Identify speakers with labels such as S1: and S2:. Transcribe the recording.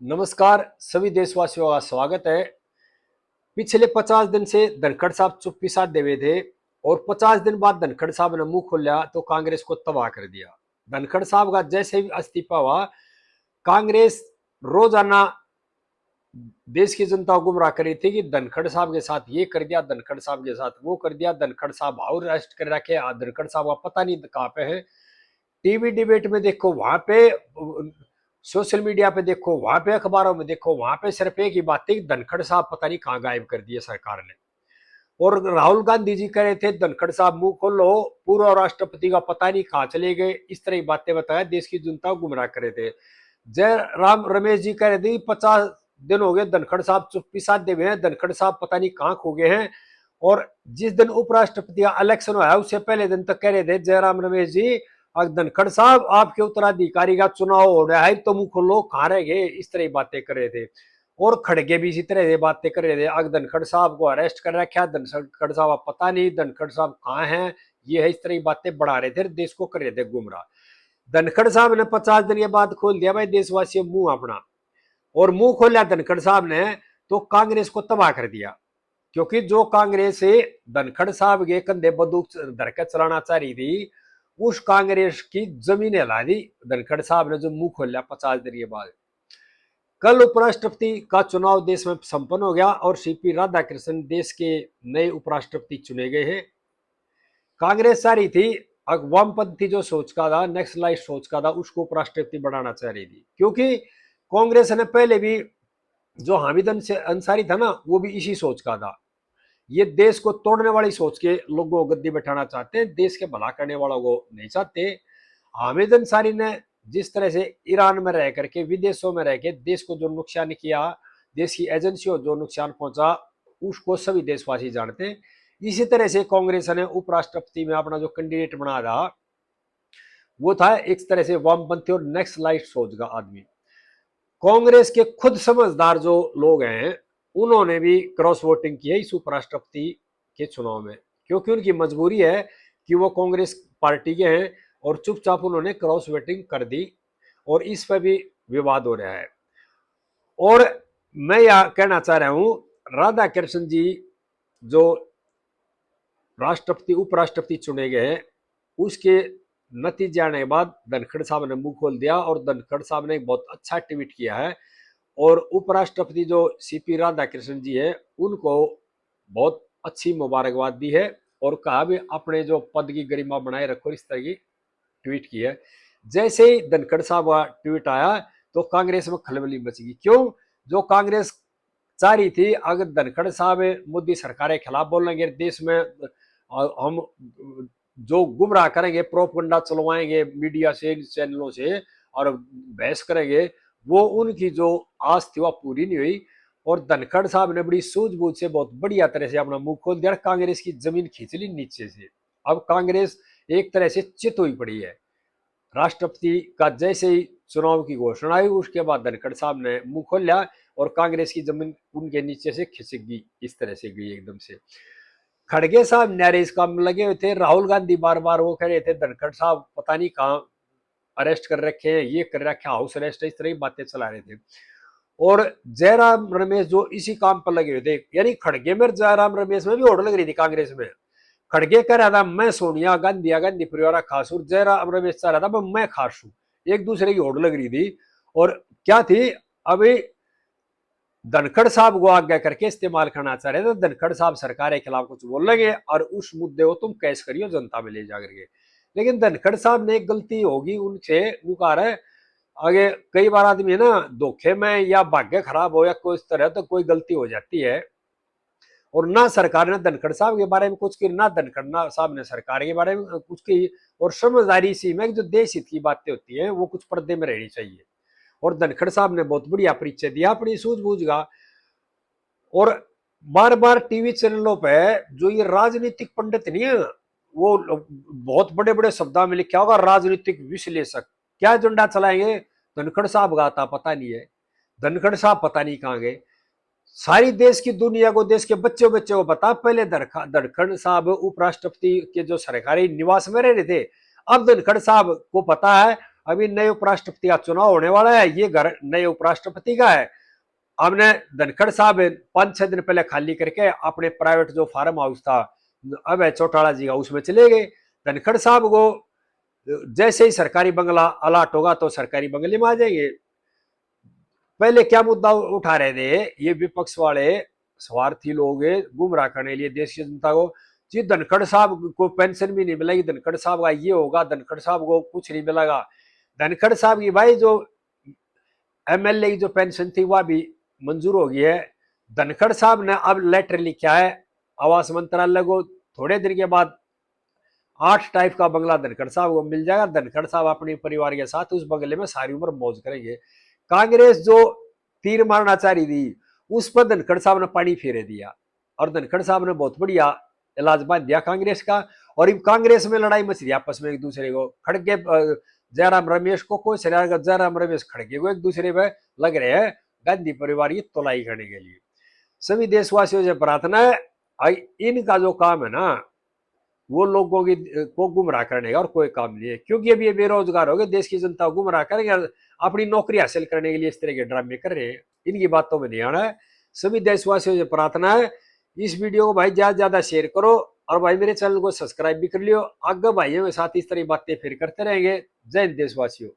S1: नमस्कार सभी देशवासियों का स्वागत है। पिछले 50 दिन से धनखड़ साहब चुप्पी साध देवे थे और 50 दिन बाद धनखड़ साहब ने मुंह खोला तो कांग्रेस को तबाह कर दिया। धनखड़ साहब का जैसे ही इस्तीफा हुआ, कांग्रेस रोजाना देश की जनता को गुमराह कर रही थी कि धनखड़ साहब के साथ ये कर दिया, धनखड़ साहब के साथ वो कर दिया, धनखड़ साहब और अरेस्ट कर रखे, धनखड़ साहब का पता नहीं कहाँ पे है। टीवी डिबेट में देखो वहां पे, सोशल मीडिया पे देखो वहां पे, अखबारों में देखो वहां पे, सिर्फ एक ही बात थी, धनखड़ साहब पता नहीं कहाँ गायब कर दिए सरकार ने। और राहुल गांधी जी कह रहे थे धनखड़ साहब मुंह खोलो, पूर्व राष्ट्रपति का पता नहीं कहाँ चले गए, इस तरह की बातें बताया, देश की जनता को गुमराह कर रहे थे। जयराम रमेश जी कह रहे थे 50 दिन हो गए धनखड़ साहब चुप्पी साधे हुए हैं, धनखड़ साहब पता नहीं कहाँ खो गए हैं। और जिस दिन उपराष्ट्रपति का इलेक्शन हुआ उससे पहले दिन तक कह रहे थे जयराम रमेश जी, धनखड़ साहब आपके उत्तराधिकारी का चुनाव हो रहा है तो मुंह खोलो, कहाँ रह गए, इस तरह की बातें कर रहे थे। और खड़गे भी इसी तरह से बातें कर रहे थे, अग धनखड़ साहब को अरेस्ट कर रखा, धनखड़ साहब पता नहीं, धनखड़ साहब कहाँ हैं, ये है, इस तरह की बातें बढ़ा रहे थे, देश को कर रहे थे गुमराह। धनखड़ साहब ने 50 दिन के बाद खोल दिया भाई देशवासी मुंह अपना, और मुंह खोला धनखड़ साहब ने तो कांग्रेस को तबाह कर दिया। क्योंकि जो कांग्रेस धनखड़ साहब के कंधे बंदूक धर के चलाना चाह रही थी, उस कांग्रेस की जमीन हिला दी धनखड़ साहब ने जो मुंह खोला 50 दिन के बाद। कल उपराष्ट्रपति का चुनाव देश में संपन्न हो गया और सीपी राधाकृष्णन देश के नए उपराष्ट्रपति चुने गए हैं। कांग्रेस चाह रही थी, वामपंथी जो सोच का था, नेक्सलाइट सोच का था, उसको उपराष्ट्रपति बनाना चाह रही थी। क्योंकि कांग्रेस ने पहले भी जो हामिद अंसारी था ना, वो भी इसी सोच का था। ये देश को तोड़ने वाली सोच के लोगों को गद्दी बैठाना चाहते हैं, देश के भला करने वालों को नहीं चाहते। हामिद अंसारी ने जिस तरह से ईरान में रह करके, विदेशों में रह के देश को जो नुकसान किया, देश की एजेंसियों जो नुकसान पहुंचा, उसको सभी देशवासी जानते हैं। इसी तरह से कांग्रेस ने उपराष्ट्रपति में अपना जो कैंडिडेट बना था, वो था एक तरह से वामपंथी और नेक्स्ट लाइट सोच का आदमी। कांग्रेस के खुद समझदार जो लोग हैं, उन्होंने भी क्रॉस वोटिंग की है इस उपराष्ट्रपति के चुनाव में, क्योंकि उनकी मजबूरी है कि वो कांग्रेस पार्टी के हैं, और चुपचाप उन्होंने क्रॉस वोटिंग कर दी, और इस पर भी विवाद हो रहा है। और मैं यह कहना चाह रहा हूं, राधा कृष्ण जी जो राष्ट्रपति उपराष्ट्रपति चुने गए हैं, उसके नतीजे आने के बाद धनखड़ साहब ने मुंह खोल दिया, और धनखड़ साहब ने एक बहुत अच्छा ट्वीट किया है, और उपराष्ट्रपति जो सीपी राधाकृष्णन जी है, उनको बहुत अच्छी मुबारकबाद दी है, और कहा भी अपने जो पद की गरिमा बनाए रखो, इस तरह की ट्वीट की है। जैसे ही धनखड़ साहब का ट्वीट आया तो कांग्रेस में खलबली मच गई। क्यों? जो कांग्रेस चाह रही थी, अगर धनखड़ साहब मोदी सरकार के खिलाफ बोलेंगे, देश में हम जो गुमराह करेंगे, प्रोपगंडा चलवाएंगे मीडिया से, चैनलों से, और बहस करेंगे, वो उनकी जो आस थी वह पूरी नहीं हुई। और धनखड़ साहब ने बड़ी सूझबूझ से बहुत बढ़िया तरह से अपना मुंह खोल दिया, कांग्रेस की जमीन खींच ली नीचे से। अब कांग्रेस एक तरह से चित हुई पड़ी है। राष्ट्रपति का जैसे ही चुनाव की घोषणा आई, उसके बाद धनखड़ साहब ने मुंह खोल लिया, और कांग्रेस की जमीन उनके नीचे से खिसक गई, इस तरह से गई एकदम से। खड़गे साहब न्यारे इस काम में लगे हुए थे। राहुल गांधी बार बार वो कह रहे थे धनखड़ साहब पता नहीं कहाँ अरेस्ट कर रखे हैं, ये कर रखे, हाउस अरेस्ट, इस तरह की बातें चला रहे थे। और जयराम रमेश जो इसी काम पर लगे हुए थे, यानी खड़गे में जयराम रमेश में भी होड़ लग रही थी कांग्रेस में। खड़गे कह रहा था मैं सोनिया गांधी या गांधी परिवार खास हूं, जयराम रमेश चाह रहा था मैं खास हूं। एक दूसरे की होड़ लग रही थी। और क्या थी, अभी धनखड़ साहब को आज्ञा करके इस्तेमाल करना चाह रहे थे, धनखड़ साहब सरकार के खिलाफ कुछ बोल लेंगे और उस मुद्दे को तुम कैश करियो जनता में ले जाकर के। लेकिन धनखड़ साहब ने एक गलती होगी उनसे, वो कह रहे आगे, कई बार आदमी है ना धोखे में या भाग्य खराब हो या कोई इस तरह तो कोई गलती हो जाती है, और ना सरकार ने धनखड़ साहब के बारे में कुछ की, ना धनखड़ साहब ने सरकार के बारे में कुछ की। और समझदारी सी में जो देश हित की बातें होती हैं वो कुछ पर्दे में रहनी चाहिए, और धनखड़ साहब ने बहुत बढ़िया परिचय दिया अपनी सूझबूझ का। और बार बार टीवी चैनलों पे जो ये राजनीतिक पंडित नहीं है, वो बहुत बड़े बड़े शब्दों में लिखा होगा राजनीतिक विश्लेषक, क्या एजेंडा चलाएंगे, धनखड़ साहब का था पता नहीं है, धनखड़ साहब पता नहीं कहाँ गए। सारी देश की दुनिया को, देश के बच्चों बच्चों को बता, पहले धनखड़ साहब उपराष्ट्रपति के जो सरकारी निवास में रह रहे थे, अब धनखड़ साहब को पता है अभी नए उपराष्ट्रपति का चुनाव होने वाला है, ये घर नए उपराष्ट्रपति का है। हमने धनखड़ साहब 5-6 दिन पहले खाली करके अपने प्राइवेट जो फार्म हाउस था अब है चौटाला जी का, उसमें चले गए। धनखड़ साहब को जैसे ही सरकारी बंगला अलाट होगा तो सरकारी बंगले में आ जाएंगे। पहले क्या मुद्दा उठा रहे थे ये विपक्ष वाले स्वार्थी लोग गुमराह करने के लिए देश की जनता को, जी धनखड़ साहब को पेंशन भी नहीं मिलेगी, धनखड़ साहब का ये होगा, धनखड़ साहब को कुछ नहीं मिलेगा। धनखड़ साहब की भाई जो एमएलए की जो पेंशन थी वह भी मंजूर हो गई है। धनखड़ साहब ने अब लेटर लिखा है आवास मंत्रालय को, थोड़े दिन के बाद 8 टाइप का बंगला धनखड़ साहब को मिल जाएगा। धनखड़ साहब अपने परिवार के साथ उस बंगले में सारी उम्र मौज करेंगे। कांग्रेस जो तीर मारना चाह रही थी उस पर धनखड़ साहब ने पानी फेरे दिया और धनखड़ साहब ने बहुत बढ़िया इलाज बांध दिया कांग्रेस का। और कांग्रेस में लड़ाई मच रही आपस में एक दूसरे को, खड़गे जयराम रमेश को जयराम रमेश खड़गे को एक दूसरे पे लग रहे हैं गांधी परिवार की तोलाई करने के लिए। सभी देशवासियों से प्रार्थना है इनका जो काम है ना वो लोगों की को गुमराह करने का और कोई काम नहीं है, क्योंकि अभी ये बेरोजगार हो गए, देश की जनता को गुमराह करेंगे, अपनी नौकरी हासिल करने के लिए इस तरह के ड्रामे कर रहे हैं। इनकी बातों में नहीं आना है। सभी देशवासियों से प्रार्थना है इस वीडियो को भाई ज्यादा से ज्यादा शेयर करो और भाई मेरे चैनल को सब्सक्राइब भी कर लियो। आगे भाइयों के साथ इस तरह की बातें फिर करते रहेंगे। जय हिंद देशवासियों।